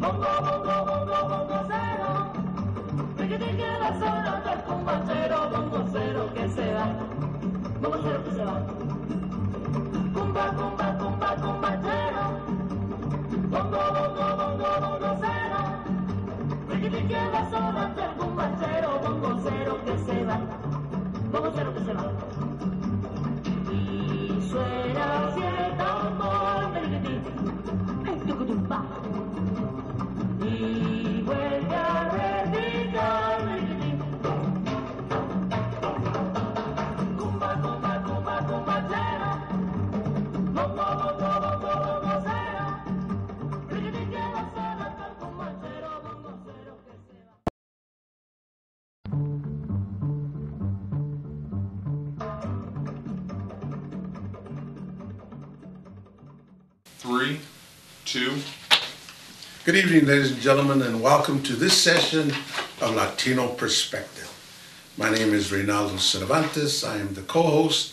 Bongo, bongo, bongo, bongo cero. Riquitín que la zona del cumbachero. Bongo cero que se va. Bongo cero que se va. Cumba, cumba, cumba, cumbachero. Bongo, bongo, bongo, bongo cero. Riquitín que la zona del cumbachero. Bongo cero que se va. Bongo cero que se va. Y suena así el tambor. Riquitín. Y vuelve a repicar. Cumba, cumba, cumba, cumbachero. Bongo, bongo, bongo, bongo cero. Riquitín que la zona del cumbachero. Bongo cero que se va. 3, 2. Good evening, ladies and gentlemen, and welcome to this session of Latino Perspective. My name is Reynaldo Cervantes. I am the co-host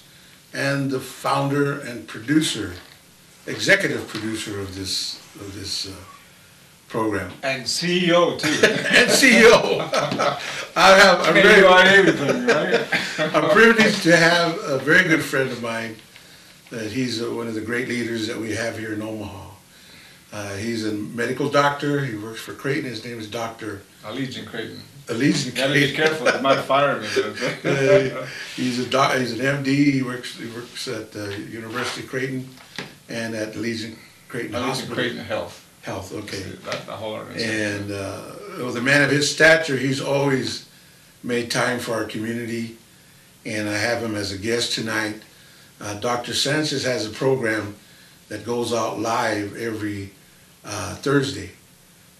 and the founder and producer, executive producer of this program. And CEO too. And CEO. I'm very everything, right? I'm privileged to have a very good friend of mine. That he's one of the great leaders that we have here in Omaha. He's a medical doctor. He works for Creighton. His name is Dr. Allegiant Creighton. Allegiant You gotta Creighton. be careful, they might fire me. He's an MD. He works at University of Creighton and at Allegiant Creighton Allegiant Hospital. Creighton Health. Health, okay. That's the whole organization. And with a man of his stature, he's always made time for our community. And I have him as a guest tonight. Dr. Sanchez has a program that goes out live every Thursday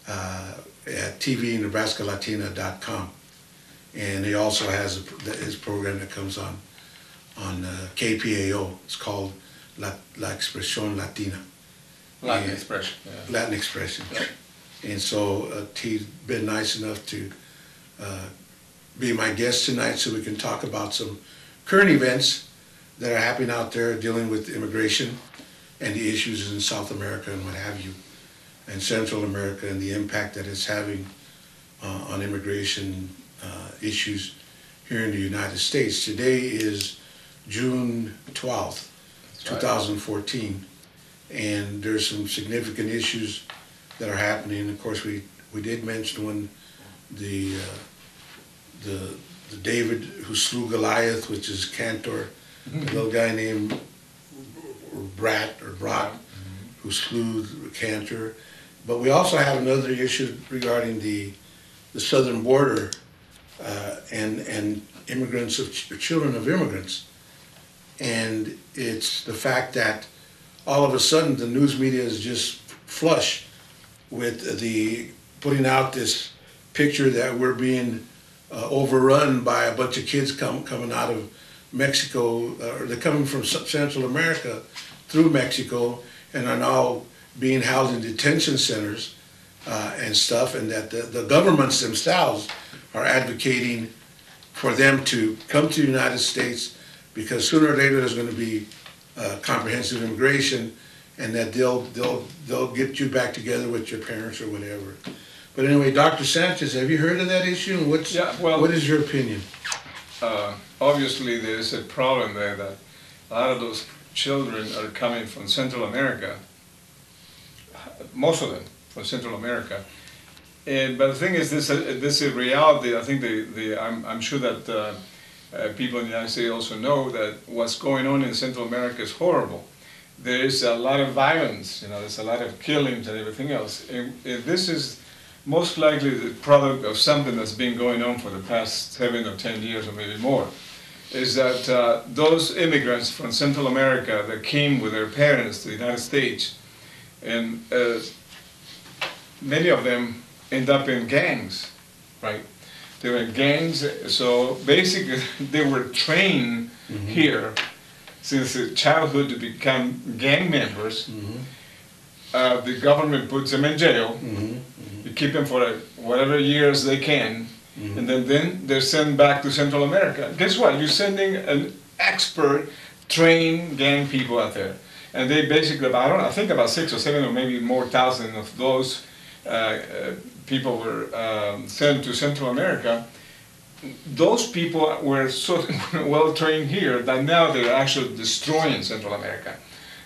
at tvnebraskalatina.com, and he also has his program that comes on KPAO. It's called La Expresión Latina. Latin expression. Yeah. Latin expression. Yeah. And so he's been nice enough to be my guest tonight so we can talk about some current events that are happening out there dealing with immigration and the issues in South America and what have you, and Central America and the impact that it's having on immigration issues here in the United States. Today is June 12th, 2014, and there's some significant issues that are happening. Of course, we did mention when the David who slew Goliath, which is CANTOR, a little guy named Brock, who slew CANTOR. But we also have another issue regarding the southern border and immigrants, children of immigrants. And it's the fact that all of a sudden the news media is just flush with the putting out this picture that we're being overrun by a bunch of kids coming out of Mexico, or they're coming from Central America through Mexico and are now being housed in detention centers and stuff, and that the governments themselves are advocating for them to come to the United States because sooner or later there's going to be comprehensive immigration, and that they'll get you back together with your parents or whatever. But anyway, Dr. Sanchez, have you heard of that issue? And what is your opinion? Obviously, there's a problem there that a lot of those children are coming from Central America. Most of them from Central America. But the thing is, this is a reality. I think I'm sure that people in the United States also know that what's going on in Central America is horrible. There is a lot of violence. There's a lot of killings and everything else. And this is most likely the product of something that's been going on for the past 7 or 10 years or maybe more, is that those immigrants from Central America that came with their parents to the United States, and many of them end up in gangs, right? They were in gangs, so basically they were trained here since childhood to become gang members. The government puts them in jail. You keep them for whatever years they can, and then they're sent back to Central America. Guess what? You're sending an expert, trained gang people out there, and they basically, I think about 6 or 7 or maybe more thousand of those people were sent to Central America, those people were so well trained here that now they're actually destroying Central America.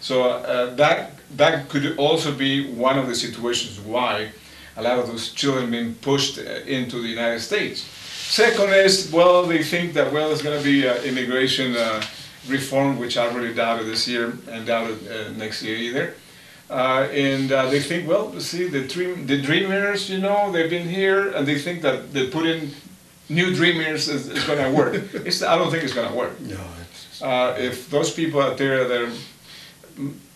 So that could also be one of the situations why a lot of those children being pushed into the United States. Second is, well, they think that, well, there's going to be immigration reform, which I really doubted this year and doubted next year either. And they think, well, see, the dreamers, you know, they've been here, and they think that they put in new dreamers is going to work. I don't think it's going to work. No. If those people out there that are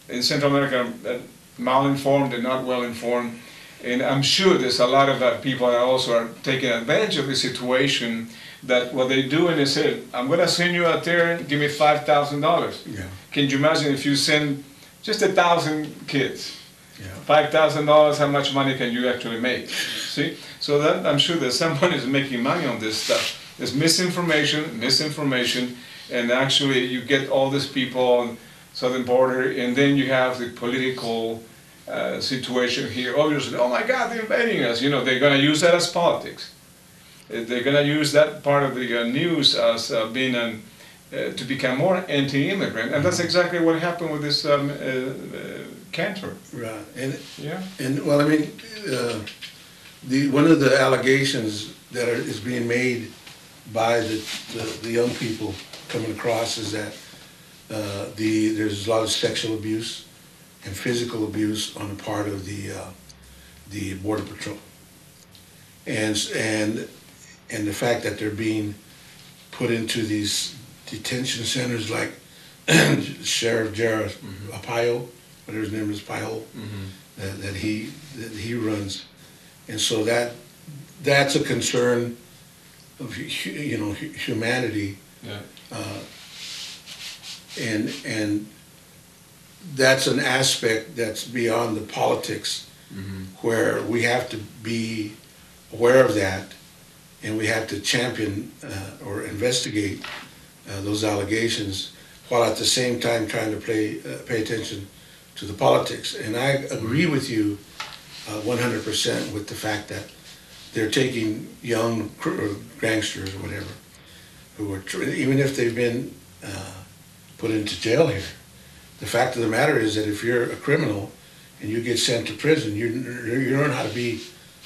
in Central America are malinformed and not well informed, and I'm sure there's a lot of people that also are taking advantage of the situation, that what they're doing is, hey, I'm going to send you out there and give me $5,000. Yeah. Can you imagine if you send just 1,000 kids? Yeah. $5,000, how much money can you actually make? See? So that, I'm sure that someone is making money on this stuff. There's misinformation, and actually you get all these people on southern border, and then you have the political situation here. Obviously, oh my God, they're invading us. You know, they're going to use that as politics. They're going to use that part of the news as being to become more anti-immigrant, and that's exactly what happened with this CANTOR. Right, and Yeah. and well, I mean, one of the allegations that is being made by the young people coming across is that there's a lot of sexual abuse and physical abuse on the part of the Border Patrol, and the fact that they're being put into these detention centers like Sheriff Jared Apayo, whatever his name is, Payo, that he runs, and so that's a concern of, you know, humanity, and that's an aspect that's beyond the politics, where we have to be aware of that, and we have to champion or investigate those allegations, while at the same time trying to pay attention to the politics. And I agree with you 100% with the fact that they're taking young gangsters or whatever, who are, even if they've been put into jail here, the fact of the matter is that if you're a criminal and you get sent to prison, you learn how to be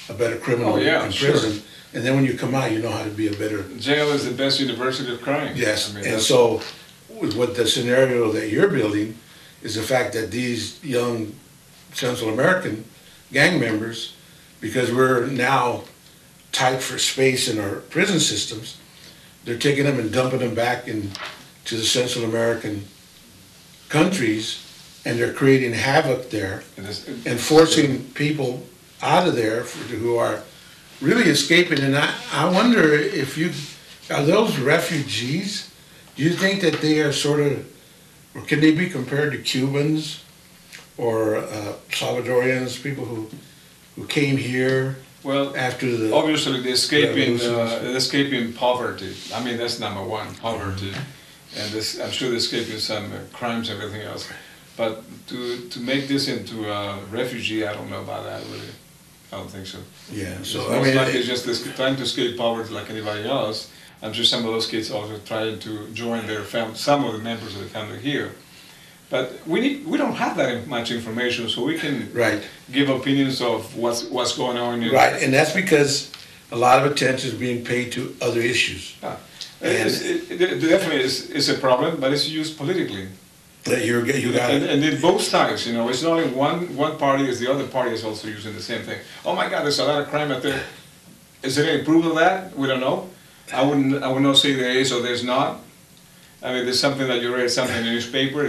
a better criminal in prison. Sure. And then when you come out, you know how to be a better... Jail is the best university of crime. Yes, I mean, and so with the scenario that you're building is the fact that these young Central American gang members, because we're now tight for space in our prison systems, they're taking them and dumping them back into the Central American countries, and they're creating havoc there and forcing people out of there who are really escaping. And I wonder if are those refugees? Do you think that they are sort of, or can they be compared to Cubans or Salvadorians, people who came here? Well, after the obviously they're escaping poverty. I mean, that's number one, poverty, and I'm sure they're escaping some crimes and everything else. But to make this into a refugee, I don't know about that really. I don't think so. Yeah, so I mean, it's just trying to escape poverty like anybody else. I'm sure some of those kids also trying to join their family, some of the members of the family here. But we don't have that much information, so we can give opinions of what's going on. Right, and that's because a lot of attention is being paid to other issues. It definitely is a problem, but it's used politically. You got it. And in both sides, you know, it's not only one party, it's the other party is also using the same thing. Oh my God, there's a lot of crime out there. Is there any proof of that? We don't know. I would not say there is or there's not. I mean, there's something that you read something in the newspaper.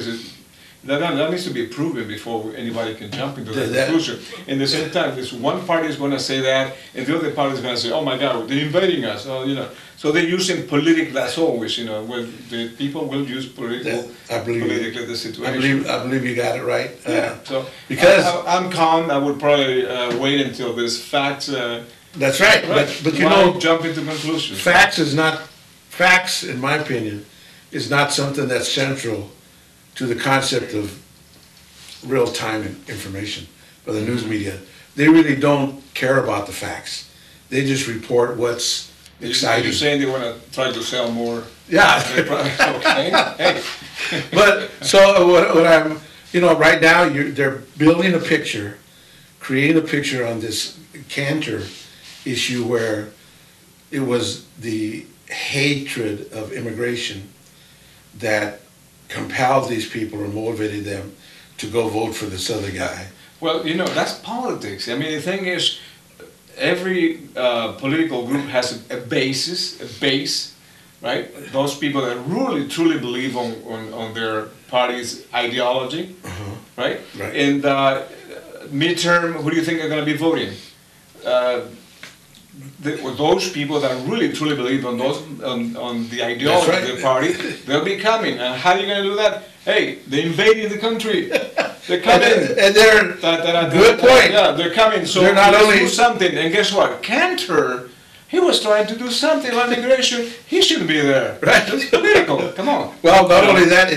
That needs to be proven before anybody can jump into that conclusion. And at the same time, this one party is going to say that, and the other party is going to say, "Oh my God, they're invading us." Oh, you know, so they're using political. That's always, you know, when the people will use politically the situation. I believe you got it right. Yeah. So because I'm calm, I would probably wait until there's facts. That's right. But you know, jump into conclusions. Facts, in my opinion, is not something that's central to the concept of real-time information for the news media. they really don't care about the facts. They just report what's exciting. You're saying they want to try to sell more? Yeah. Okay. Hey. But so what I'm, right now they're building a picture, creating a picture on this CANTOR issue where it was the hatred of immigration that compelled these people or motivated them to go vote for this other guy. Well, that's politics. I mean, the thing is, every political group has a base, right? Those people that really, truly believe on their party's ideology, right? Right. And midterm, who do you think are going to be voting? Those people that really, truly believe on the ideology of the party, they'll be coming. And how are you going to do that? Hey, they're invading the country. They're coming. And they're, good point. Yeah, they're coming. So they're not only do something. And guess what? CANTOR, he was trying to do something on immigration. He shouldn't be there. Right. It's political. Come on. Well, not only that,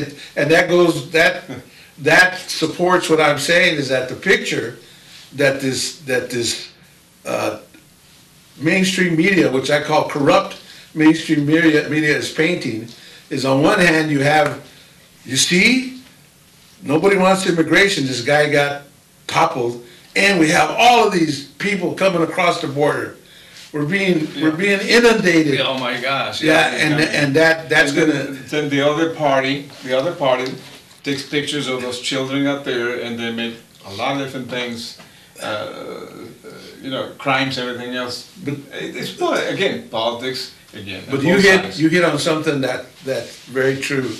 that supports what I'm saying is that the picture that this mainstream media, which I call corrupt mainstream media is painting, is on one hand you see, nobody wants immigration. This guy got toppled, and we have all of these people coming across the border. We're being inundated. Oh my gosh! Yeah, and that's gonna. Then the other party takes pictures of those children out there, and they make a lot of different things. Crimes, everything else. But it's again politics again. But you hit on something that's very true,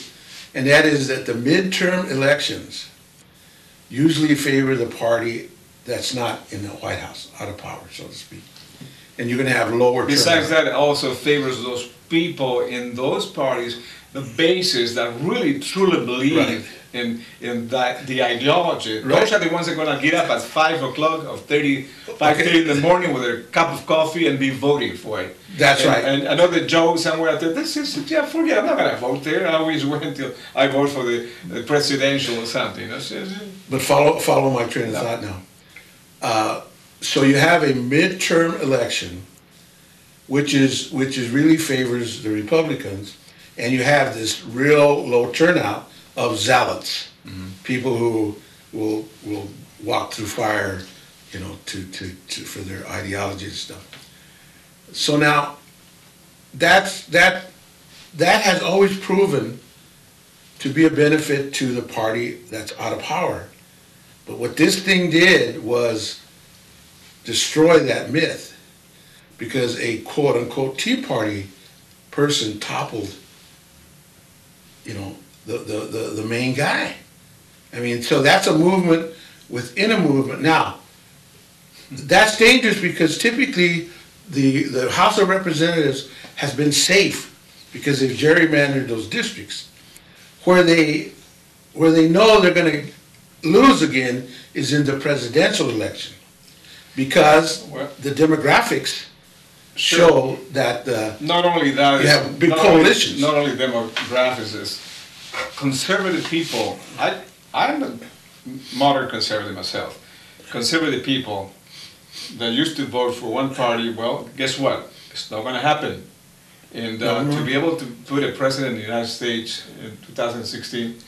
and that is that the midterm elections usually favor the party that's not in the White House, out of power, so to speak. And you're going to have lower. Besides turnout. that, it also favors those people in those parties, the bases that really truly believe in the ideology. Right. Those are the ones that are going to get up at 5 o'clock or 5:30 in the morning with their cup of coffee and be voting for it. That's right. And another Joe somewhere out there, forget, I'm not going to vote there. I always wait until I vote for the presidential or something. But follow my train of thought now. So you have a midterm election, which really favors the Republicans, and you have this real low turnout of zealots, people who will walk through fire, for their ideology and stuff. So now, that has always proven to be a benefit to the party that's out of power. But what this thing did was destroy that myth, because a quote-unquote Tea Party person toppled, the main guy. I mean, so that's a movement within a movement. Now, that's dangerous because typically the House of Representatives has been safe because they've gerrymandered those districts. Where they know they're going to lose again is in the presidential election, because the demographics show that not only that, you have big coalitions. Not only demographics, is conservative people. I'm a modern conservative myself. Conservative people that used to vote for one party, well, guess what? It's not going to happen. And to be able to put a president in the United States in 2016,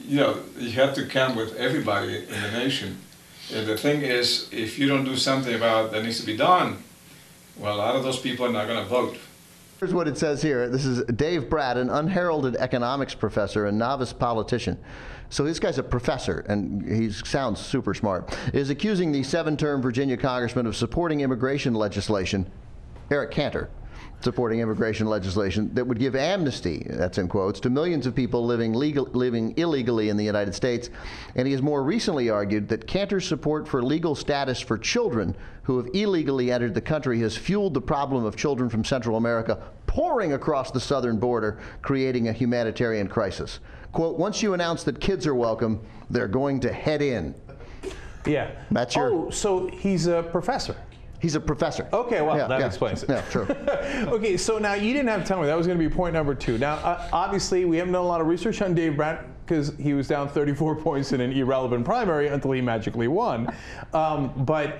you have to count with everybody in the nation. And the thing is, if you don't do something about that needs to be done, well, a lot of those people are not going to vote. Here's what it says here. This is Dave Bratt, an unheralded economics professor and novice politician. So this guy's a professor, and he sounds super smart, is accusing the 7-term Virginia congressman of supporting immigration legislation, Eric Cantor, supporting immigration legislation that would give amnesty, that's in quotes, to millions of people living illegally in the United States. And he has more recently argued that Cantor's support for legal status for children who have illegally entered the country has fueled the problem of children from Central America pouring across the southern border, creating a humanitarian crisis. Quote, once you announce that kids are welcome, they're going to head in. Yeah. That's your... Oh, so he's a professor. He's a professor. Okay, well, that explains it. Yeah, true. Okay, so now you didn't have to tell me. That was going to be point number 2. Now, obviously, we haven't done a lot of research on Dave Bratt. because he was down 34 points in an irrelevant primary until he magically won. But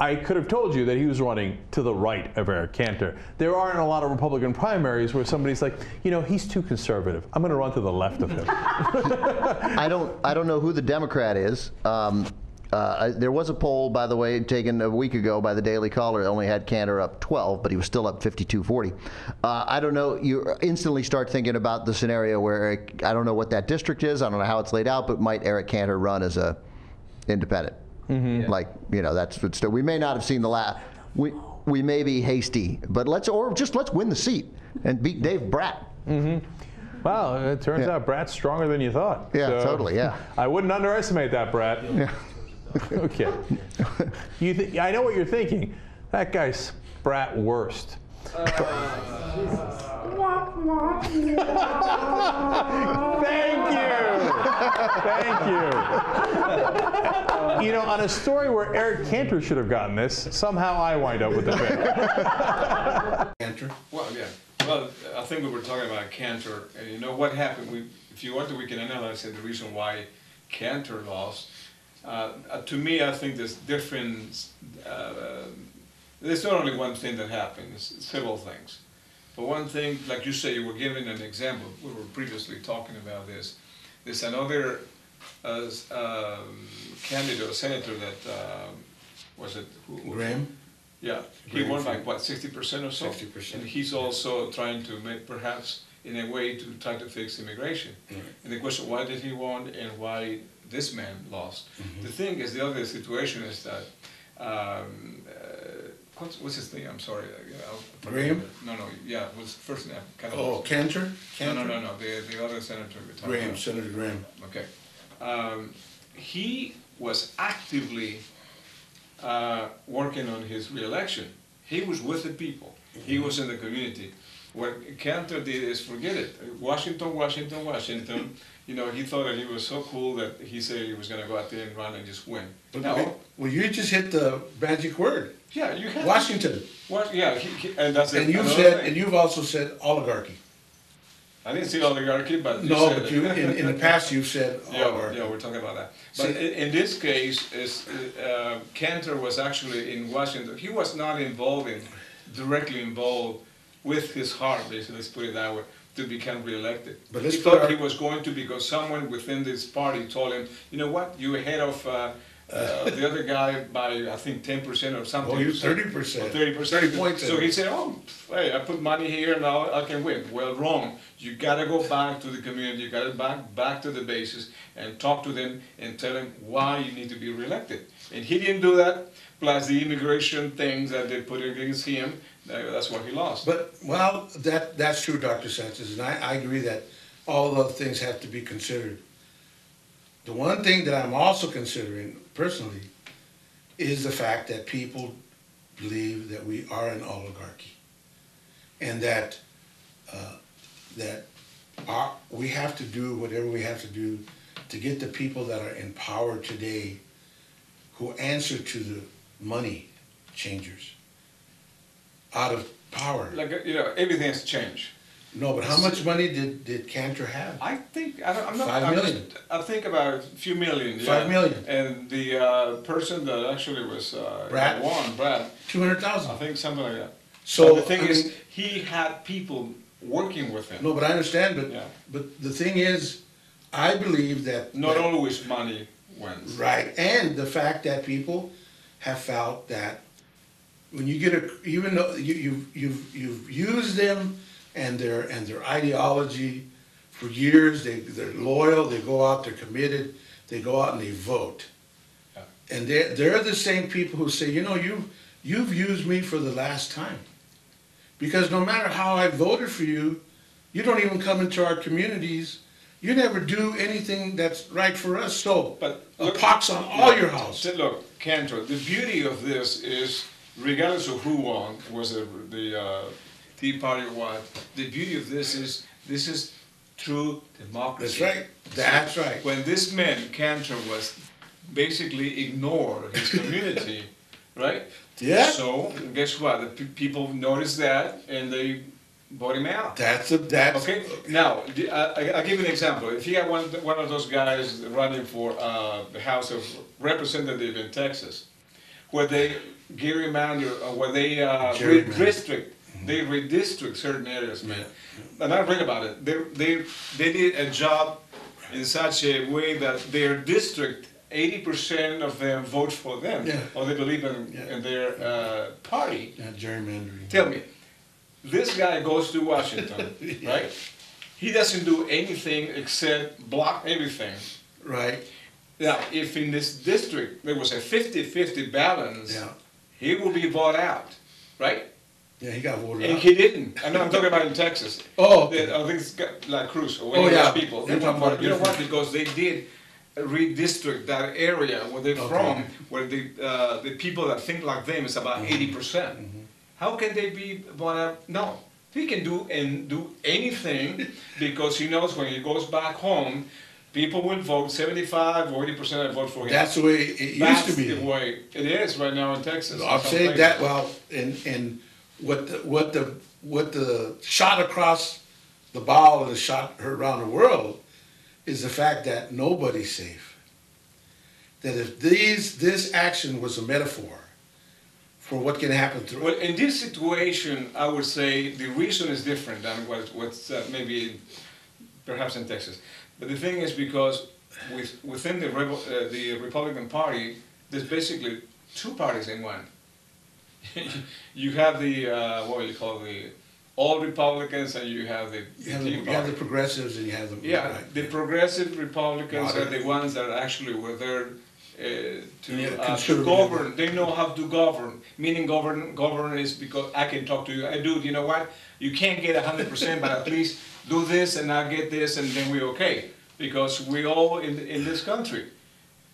I could have told you that he was running to the right of Eric Cantor. There aren't a lot of Republican primaries where somebody's like, you know, he's too conservative. I'm going to run to the left of him. I don't know who the Democrat is. There was a poll, by the way, taken a week ago by the Daily Caller. It only had Cantor up 12, but he was still up 52-40. I don't know. You instantly start thinking about the scenario where Eric, I don't know what that district is. I don't know how it's laid out, but might Eric Cantor run as a independent? Mm-hmm. Like, you know, that's what still, we may not have seen the last. We may be hasty, but let's win the seat and beat Dave Bratt. Mm-hmm. Well, it turns out Bratt's stronger than you thought. Yeah, so totally. Yeah. I wouldn't underestimate that, Bratt. Yeah. Okay. I know what you're thinking. That guy's Bratt worst. Thank you. Thank you. You know, on a story where Eric Cantor should have gotten this, somehow I wind up with the pick. Cantor? Well, yeah. Well, I think we were talking about Cantor, and you know what happened. If you want to, we can analyze the reason why Cantor lost. To me, I think there's different. There's not only one thing that happened. It's several things. But one thing, like you say, you were giving an example. We were previously talking about this. There's another candidate, a senator that was it? Graham? Yeah, he won like what, 60% or so? 60%. And he's also trying to make, perhaps, in a way, to try to fix immigration. Right. And the question, why did he win and why this man lost? Mm-hmm. The thing is, the other situation is that, what's his name? I'm sorry. Graham? No, yeah, it was first name. Kind of Oh, Cantor? No, the other senator we're talking Graham, about. Senator Graham. Okay. He was actively working on his re-election. He was with the people. He was in the community. What Cantor did is forget it. Washington. You know, he thought that he was so cool that he said he was going to go out there and run and just win. Well, you just hit the magic word. Yeah, you have Washington. Yeah, and that's And it. you've Another said, thing. and you've also said oligarchy. I didn't say oligarchy, but you No, said but it. you in the past you've said oligarchy. Yeah, we're talking about that. But in this case, Cantor was actually in Washington. He was not directly involved with his heart, basically, let's put it that way, to become reelected. But He thought he was going to because someone within this party told him, you know what, you're ahead of the other guy by, I think, 10% or something. Oh, you're 30%. Or 30%. 30 points. So he said, oh, hey, I put money here, now I can win. Well, wrong. You got to go back to the community, you got to back to the bases and talk to them and tell them why you need to be reelected. And he didn't do that, plus the immigration things that they put against him, that's why he lost. But, well, that's true, Dr. Sanchez, and I agree that all those things have to be considered. The one thing that I'm also considering, personally, is the fact that people believe that we are an oligarchy. And that we have to do whatever we have to do to get the people that are in power today who answer to the money changers out of power. Like, you know, everything has changed. No, but how much money did Cantor have? I think, I'm not. 5 million. I think about a few million. Yeah. 5 million. And the person that actually was Brad? won, Brad, 200,000. I think something like that. So But the thing I is, mean, he had people working with him. no, but I understand. But Yeah. but the thing is, I believe that Not that- always money wins. right, and the fact that people have felt that when you get even though you've used them and their ideology for years, they're loyal, they go out, they're committed, they go out and they vote. Yeah. And they're the same people who say, you know, you've used me for the last time. Because no matter how I voted for you, you don't even come into our communities. You never do anything that's right for us. So But a look- pox on all your house. So look, Cantor, the beauty of this is, regardless of who won, was it the Tea Party or what, the beauty of this is true democracy. That's right. That's right. When this man, Cantor, was basically ignored his community, right? Yeah. So guess what? The people noticed that and they vote him out. That's Okay, now, I'll give you an example. If you got one of those guys running for the House of Representatives in Texas, where they gerrymander, where they redistrict certain areas, man. And I read about it. They did a job in such a way that their district, 80% of them vote for them, or they believe in their party. Yeah, gerrymandering. Tell me, this guy goes to Washington, right? He doesn't do anything except block everything. Right. Now, if in this district there was a 50-50 balance, he will be voted out, right? Yeah, he got voted And out. he didn't. I'm talking about in Texas. Oh, I think it's La Cruz or Oh, yeah. people. You're talking about You know what? different- Because they did redistrict that area where they're from, where the people that think like them is about 80%. How can they be voted out? No. He can do anything because he knows when he goes back home, people will vote 75 or 80% vote for him. that's the way it used That's to be. the way it is right now in Texas. I'm saying that, well, and what the shot across the bow and the shot heard around the world is the fact that nobody's safe. That if this action was a metaphor for what can happen through. Well, in this situation, I would say the reason is different than what's maybe perhaps in Texas. But the thing is because within the Republican Party, there's basically two parties in one. You have the what do you call the all Republicans, and you have the You have the progressives and you have the the progressive Republicans are the ones that actually were there to govern. They know how to govern. Meaning govern is because I can talk to you. Hey, dude, you know what? You can't get 100%, but at least do this and I'll get this, and then we're okay. Because we all in this country.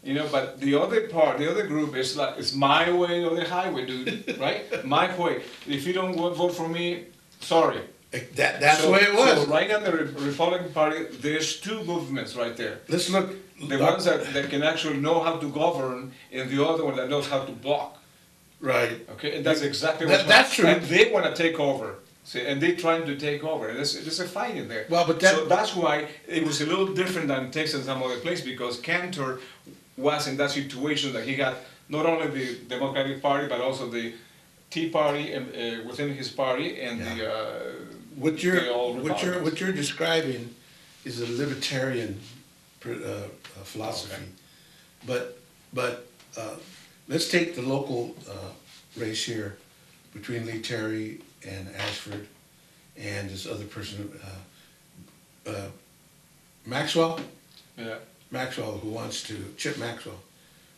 You know, but the other group is like, it's my way or the highway, dude, right? My way. If you don't vote for me, sorry. That's the way it was. So right now the Republican Party, there's two movements right there. Let's look. The ones that can actually know how to govern, and the other one that knows how to block. Right. Okay, and that's exactly that's true. And they want to take over. See, and they're trying to take over. And there's a fight in there. Well, but so that's why it was a little different than Texas and some other place, because CANTOR was in that situation that he got not only the Democratic Party but also the Tea Party within his party and what you're describing is a libertarian philosophy, but let's take the local race here between Lee Terry and Ashford and this other person, Maxwell. Yeah. Maxwell, who wants to, Chip Maxwell,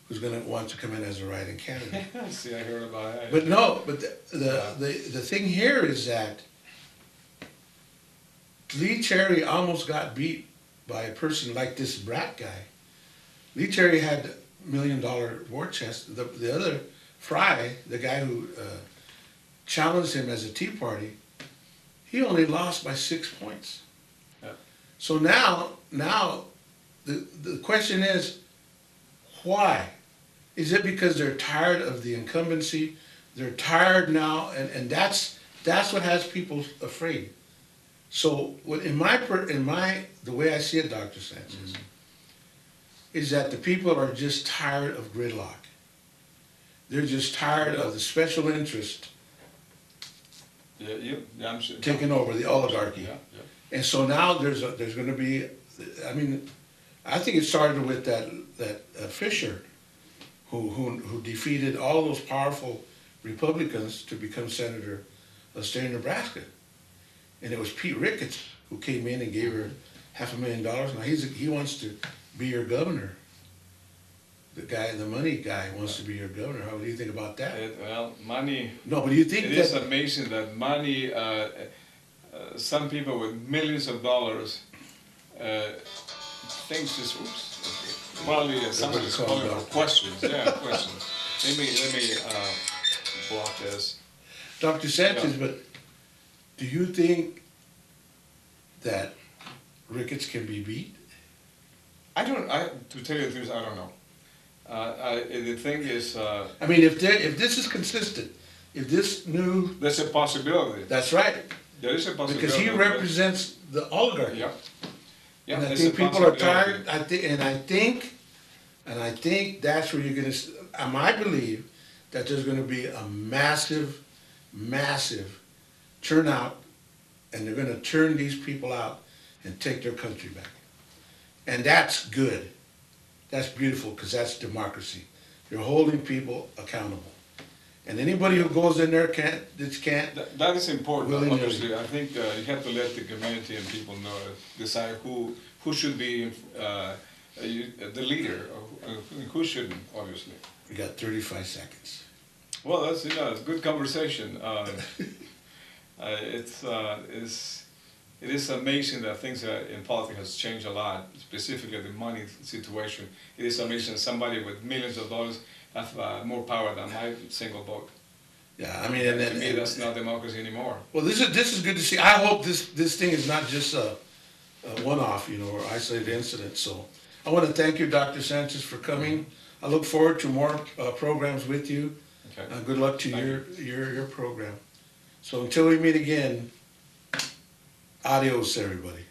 who's going to want to come in as a write-in candidate. See, I heard about it. But no, but the thing here is that Lee Terry almost got beat by a person like this Brat guy. Lee Terry had $1 million war chest. The other, Fry, the guy who challenged him as a Tea Party, he only lost by 6 points. Yeah. So now the question is, why? Is it because they're tired of the incumbency? They're tired now, and that's what has people afraid. So what the way I see it, Dr. Sanchez, is that the people are just tired of gridlock. They're just tired of the special interest I'm sure. taking over, the oligarchy. Yeah. And so now there's going to be, I mean, I think it started with that Fisher, who defeated all those powerful Republicans to become senator of state of Nebraska, and it was Pete Ricketts who came in and gave her $500,000. Now he wants to be your governor. The money guy wants to be your governor. How do you think about that? Well, money. No, but do you think it is amazing that money? Some people with millions of dollars thinks this. Oops. Probably somebody's calling for questions. Yeah, questions. Let me block this. Dr. Sanchez, but do you think that Ricketts can be beat? To tell you the truth, I don't know. The thing is, I mean, if this is consistent, if this new, there's a possibility. that's right. There is a possibility. Because he represents the oligarchy. Yeah. Yeah, And I there's think a people are possibility. tired, I think that's where you're gonna, I believe that there's gonna be a massive, massive turnout, and they're gonna turn these people out and take their country back. And that's good. That's beautiful, because that's democracy. You're holding people accountable. And anybody who goes in there can't. That is important, Willy-nilly. obviously. I think you have to let the community and people know, decide who should be the leader, or who shouldn't, obviously. We got 35 seconds. Well, that's, it's a good conversation. It is amazing that things in politics has changed a lot, specifically the money situation. It is amazing somebody with millions of dollars have more power than my single vote. Yeah, I mean, To me, that's not democracy anymore. well, this is good to see. I hope this thing is not just a one-off, or isolated incident. So I want to thank you, Dr. Sanchez, for coming. I look forward to more programs with you. Okay. Good luck to your program. So until we meet again, adios, everybody.